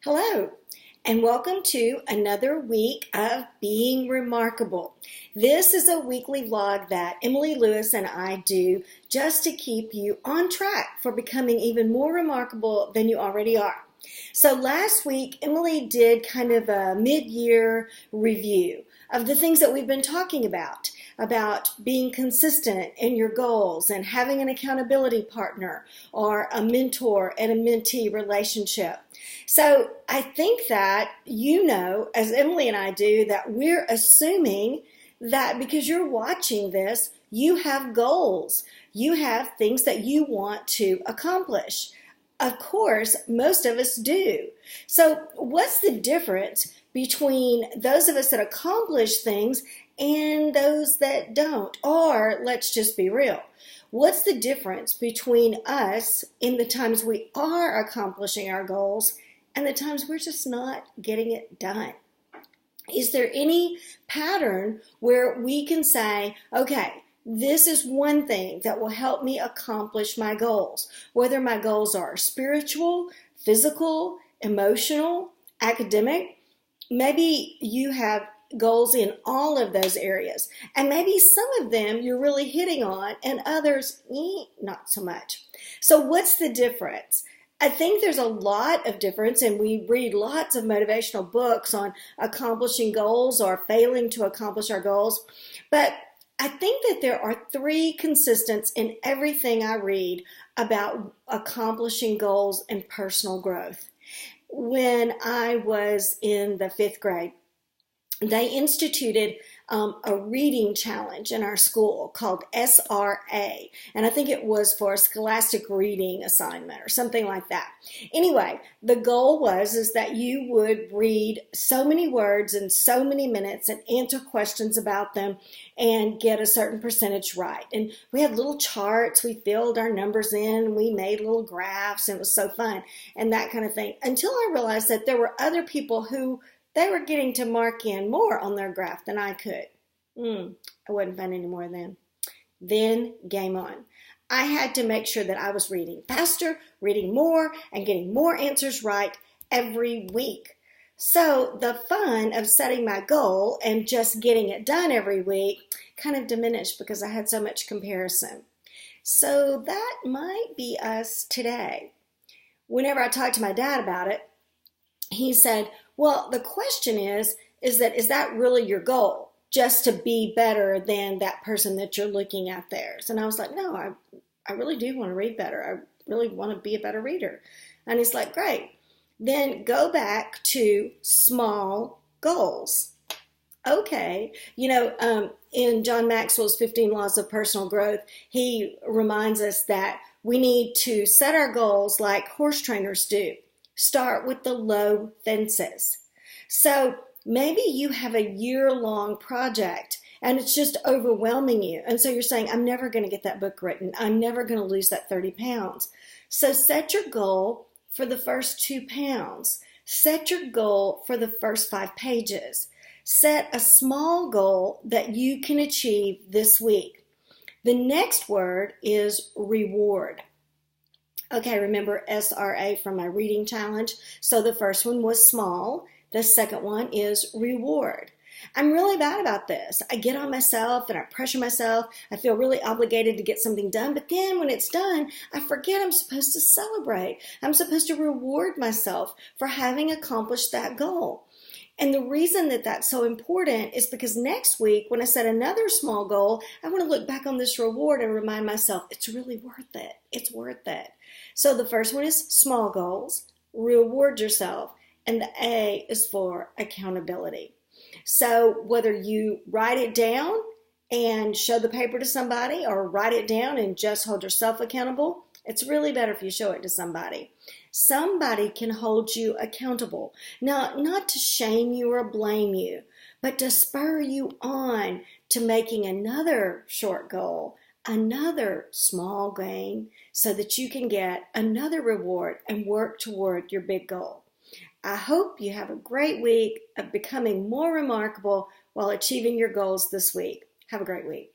Hello, and welcome to another week of Being Remarkable. This is a weekly vlog that Emily Lewis and I do just to keep you on track for becoming even more remarkable than you already are. So last week, Emily did kind of a mid-year review of the things that we've been talking about being consistent in your goals and having an accountability partner or a mentor and a mentee relationship. So I think that you know, as Emily and I do, that we're assuming that because you're watching this, you have goals. You have things that you want to accomplish. Of course, most of us do. So what's the difference between those of us that accomplish things and those that don't? Or let's just be real. What's the difference between us in the times we are accomplishing our goals and the times we're just not getting it done? Is there any pattern where we can say, okay, this is one thing that will help me accomplish my goals, whether my goals are spiritual, physical, emotional, academic? Maybe you have goals in all of those areas, and maybe some of them you're really hitting on and others not so much. So what's the difference? I think there's a lot of difference, and we read lots of motivational books on accomplishing goals or failing to accomplish our goals, but I think that there are three constants in everything I read about accomplishing goals and personal growth. When I was in the 5th grade, they instituted a reading challenge in our school called SRA, and I think it was for a scholastic reading assignment or something like that. Anyway, the goal was that you would read so many words in so many minutes and answer questions about them and get a certain percentage right. And we had little charts, we filled our numbers in, we made little graphs, and it was so fun and that kind of thing, until I realized that there were other people who they were getting to mark in more on their graph than I could. I wasn't fun anymore then. Then game on. I had to make sure that I was reading faster, reading more, and getting more answers right every week. So the fun of setting my goal and just getting it done every week kind of diminished because I had so much comparison. So that might be us today. Whenever I talked to my dad about it, he said, well, the question is that really your goal? Just to be better than that person that you're looking at theirs? And I was like, no, I really do want to read better. I really want to be a better reader. And he's like, great. Then go back to small goals. Okay. In John Maxwell's 15 Laws of Personal Growth, he reminds us that we need to set our goals like horse trainers do. Start with the low fences. So maybe you have a year-long project and it's just overwhelming you. And so you're saying, I'm never going to get that book written. I'm never going to lose that 30 pounds. So set your goal for the first 2 pounds. Set your goal for the first 5 pages. Set a small goal that you can achieve this week. The next word is reward. Okay, remember SRA from my reading challenge? So the first one was small. The second one is reward. I'm really bad about this. I get on myself and I pressure myself. I feel really obligated to get something done. But then when it's done, I forget I'm supposed to celebrate. I'm supposed to reward myself for having accomplished that goal. And the reason that that's so important is because next week, when I set another small goal, I want to look back on this reward and remind myself, it's really worth it. It's worth it. So the first one is small goals, reward yourself, and the A is for accountability. So whether you write it down and show the paper to somebody or write it down and just hold yourself accountable, it's really better if you show it to somebody. Somebody can hold you accountable. Now, not to shame you or blame you, but to spur you on to making another short goal, another small gain, so that you can get another reward and work toward your big goal. I hope you have a great week of becoming more remarkable while achieving your goals this week. Have a great week.